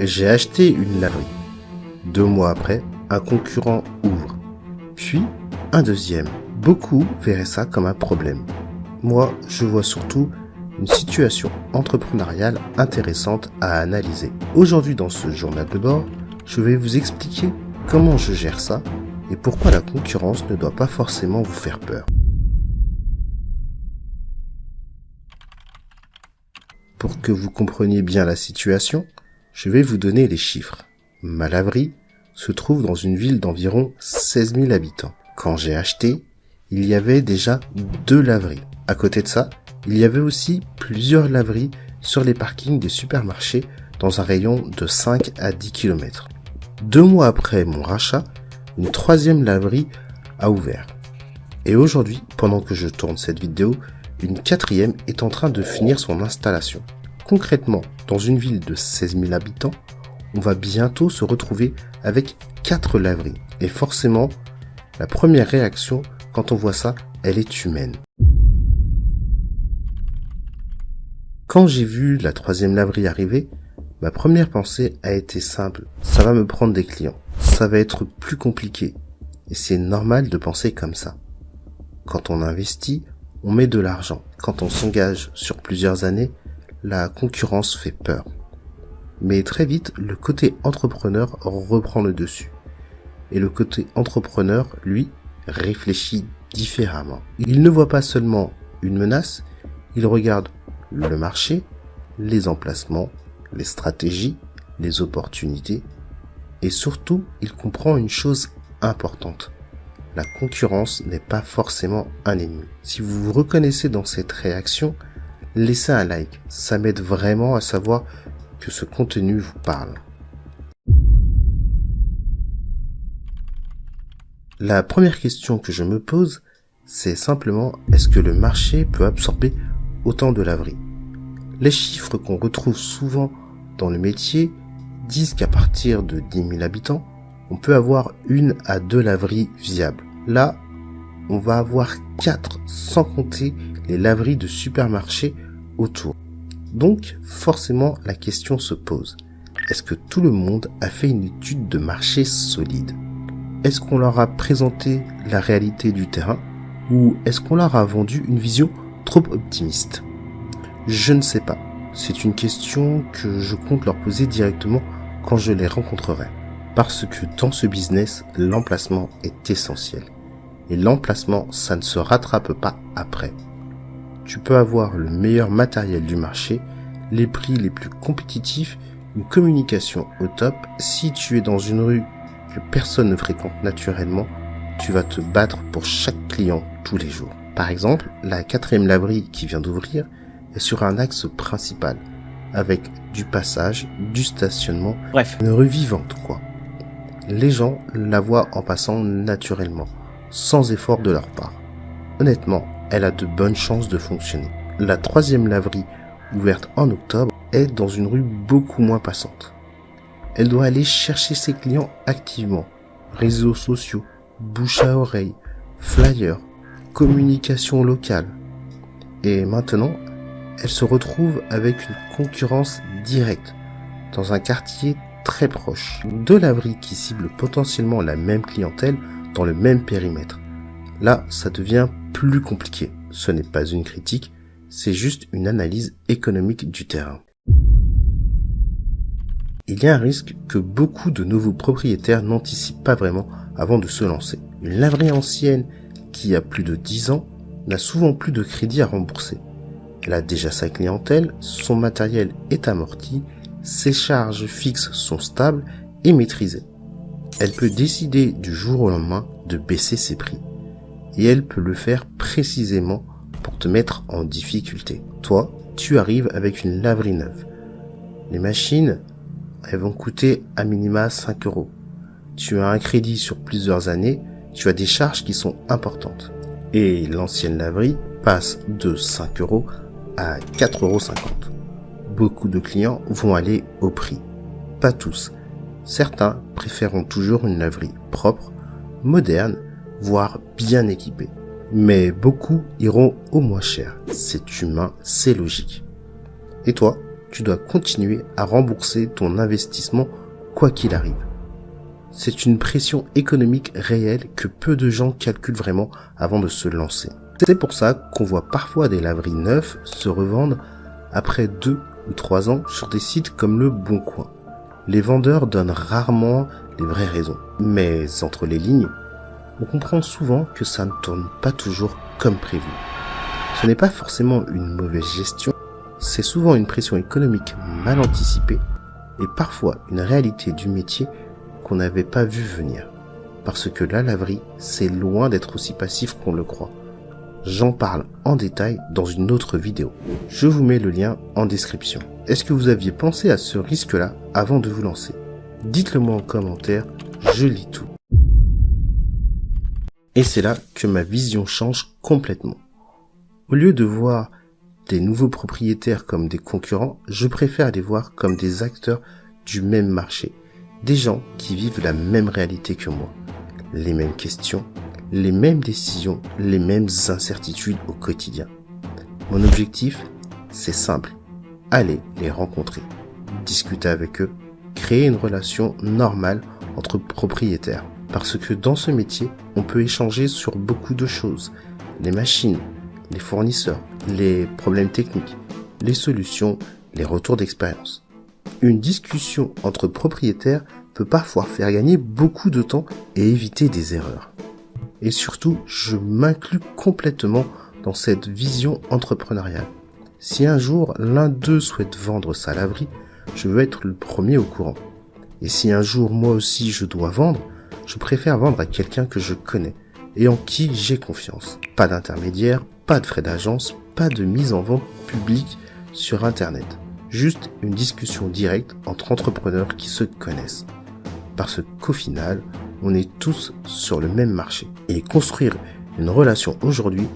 J'ai acheté une laverie. 2 mois après, un concurrent ouvre. Puis, un deuxième. Beaucoup verraient ça comme un problème. Moi, je vois surtout une situation entrepreneuriale intéressante à analyser. Aujourd'hui, dans ce journal de bord, je vais vous expliquer comment je gère ça et pourquoi la concurrence ne doit pas forcément vous faire peur. Pour que vous compreniez bien la situation, je vais vous donner les chiffres. Ma laverie se trouve dans une ville d'environ 16 000 habitants. Quand j'ai acheté, il y avait déjà 2 laveries. À côté de ça, il y avait aussi plusieurs laveries sur les parkings des supermarchés dans un rayon de 5 à 10 km. 2 mois après mon rachat, une 3e laverie a ouvert. Et aujourd'hui, pendant que je tourne cette vidéo, une 4e est en train de finir son installation. Concrètement, dans une ville de 16 000 habitants, on va bientôt se retrouver avec 4 laveries. Et forcément, la première réaction quand on voit ça, elle est humaine. Quand j'ai vu la 3e laverie arriver, ma première pensée a été simple. Ça va me prendre des clients. Ça va être plus compliqué. Et c'est normal de penser comme ça. Quand on investit, on met de l'argent. Quand on s'engage sur plusieurs années, la concurrence fait peur. Mais très vite, le côté entrepreneur reprend le dessus. Et le côté entrepreneur, lui, réfléchit différemment. Il ne voit pas seulement une menace, il regarde le marché, les emplacements, les stratégies, les opportunités. Et surtout, il comprend une chose importante. La concurrence n'est pas forcément un ennemi. Si vous vous reconnaissez dans cette réaction, laissez un like. Ça m'aide vraiment à savoir que ce contenu vous parle. La première question que je me pose, c'est simplement est-ce que le marché peut absorber autant de laveries? Les chiffres qu'on retrouve souvent dans le métier disent qu'à partir de 10 000 habitants, on peut avoir 1 à 2 laveries viables. Là, on va avoir 4 sans compter les laveries de supermarchés autour. Donc, forcément, la question se pose. Est-ce que tout le monde a fait une étude de marché solide? Est-ce qu'on leur a présenté la réalité du terrain? Ou est-ce qu'on leur a vendu une vision trop optimiste? Je ne sais pas. C'est une question que je compte leur poser directement quand je les rencontrerai. Parce que dans ce business, l'emplacement est essentiel. Et l'emplacement, ça ne se rattrape pas après. Tu peux avoir le meilleur matériel du marché, les prix les plus compétitifs, une communication au top. Si tu es dans une rue que personne ne fréquente naturellement, tu vas te battre pour chaque client tous les jours. Par exemple, la 4e laverie qui vient d'ouvrir est sur un axe principal, avec du passage, du stationnement, bref, une rue vivante quoi. Les gens la voient en passant naturellement, sans effort de leur part. Honnêtement, elle a de bonnes chances de fonctionner. La 3e laverie, ouverte en octobre, est dans une rue beaucoup moins passante. Elle doit aller chercher ses clients activement. Réseaux sociaux, bouche à oreille, flyers, communication locale. Et maintenant, elle se retrouve avec une concurrence directe, dans un quartier très proche. 2 laveries qui ciblent potentiellement la même clientèle dans le même périmètre. Là, ça devient plus compliqué. Ce n'est pas une critique, c'est juste une analyse économique du terrain. Il y a un risque que beaucoup de nouveaux propriétaires n'anticipent pas vraiment avant de se lancer. Une laverie ancienne qui a plus de 10 ans n'a souvent plus de crédit à rembourser. Elle a déjà sa clientèle, son matériel est amorti, ses charges fixes sont stables et maîtrisées. Elle peut décider du jour au lendemain de baisser ses prix. Et elle peut le faire précisément pour te mettre en difficulté. Toi, tu arrives avec une laverie neuve. Les machines, elles vont coûter à minima 5 €. Tu as un crédit sur plusieurs années, tu as des charges qui sont importantes. Et l'ancienne laverie passe de 5 € à 4,50 €. Beaucoup de clients vont aller au prix. Pas tous. Certains préféreront toujours une laverie propre, moderne, voire bien équipée. Mais beaucoup iront au moins cher. C'est humain, c'est logique. Et toi, tu dois continuer à rembourser ton investissement quoi qu'il arrive. C'est une pression économique réelle que peu de gens calculent vraiment avant de se lancer. C'est pour ça qu'on voit parfois des laveries neufs se revendre après 2 ou 3 ans sur des sites comme le Bon Coin. Les vendeurs donnent rarement les vraies raisons. Mais entre les lignes, on comprend souvent que ça ne tourne pas toujours comme prévu. Ce n'est pas forcément une mauvaise gestion, c'est souvent une pression économique mal anticipée et parfois une réalité du métier qu'on n'avait pas vu venir. Parce que la laverie, c'est loin d'être aussi passif qu'on le croit. J'en parle en détail dans une autre vidéo. Je vous mets le lien en description. Est-ce que vous aviez pensé à ce risque-là avant de vous lancer? Dites-le moi en commentaire, je lis tout. Et c'est là que ma vision change complètement. Au lieu de voir des nouveaux propriétaires comme des concurrents, je préfère les voir comme des acteurs du même marché. Des gens qui vivent la même réalité que moi. Les mêmes questions, les mêmes décisions, les mêmes incertitudes au quotidien. Mon objectif, c'est simple. Aller les rencontrer, discuter avec eux, créer une relation normale entre propriétaires. Parce que dans ce métier, on peut échanger sur beaucoup de choses. Les machines, les fournisseurs, les problèmes techniques, les solutions, les retours d'expérience. Une discussion entre propriétaires peut parfois faire gagner beaucoup de temps et éviter des erreurs. Et surtout, je m'inclus complètement dans cette vision entrepreneuriale. Si un jour l'un d'eux souhaite vendre sa laverie, je veux être le premier au courant. Et si un jour moi aussi je dois vendre, je préfère vendre à quelqu'un que je connais et en qui j'ai confiance. Pas d'intermédiaire, pas de frais d'agence, pas de mise en vente publique sur Internet. Juste une discussion directe entre entrepreneurs qui se connaissent. Parce qu'au final, on est tous sur le même marché. Et construire une relation aujourd'hui,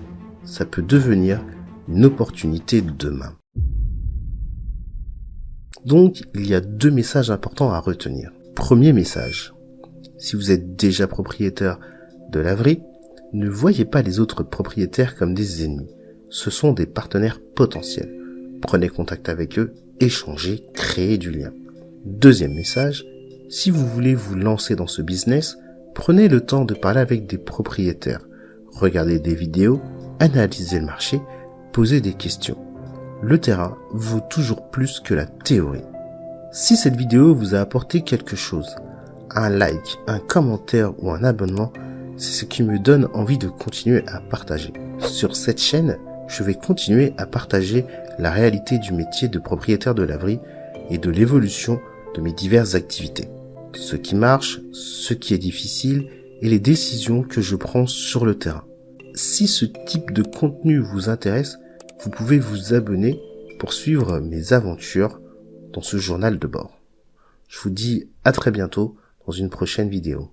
ça peut devenir une opportunité demain. Donc, il y a 2 messages importants à retenir. Premier message. Si vous êtes déjà propriétaire de laverie, ne voyez pas les autres propriétaires comme des ennemis. Ce sont des partenaires potentiels. Prenez contact avec eux, échangez, créez du lien. Deuxième message. Si vous voulez vous lancer dans ce business, prenez le temps de parler avec des propriétaires. Regardez des vidéos, analysez le marché, posez des questions. Le terrain vaut toujours plus que la théorie. Si cette vidéo vous a apporté quelque chose, un like, un commentaire ou un abonnement, c'est ce qui me donne envie de continuer à partager. Sur cette chaîne, je vais continuer à partager la réalité du métier de propriétaire de laverie et de l'évolution de mes diverses activités. Ce qui marche, ce qui est difficile et les décisions que je prends sur le terrain. Si ce type de contenu vous intéresse, vous pouvez vous abonner pour suivre mes aventures dans ce journal de bord. Je vous dis à très bientôt dans une prochaine vidéo.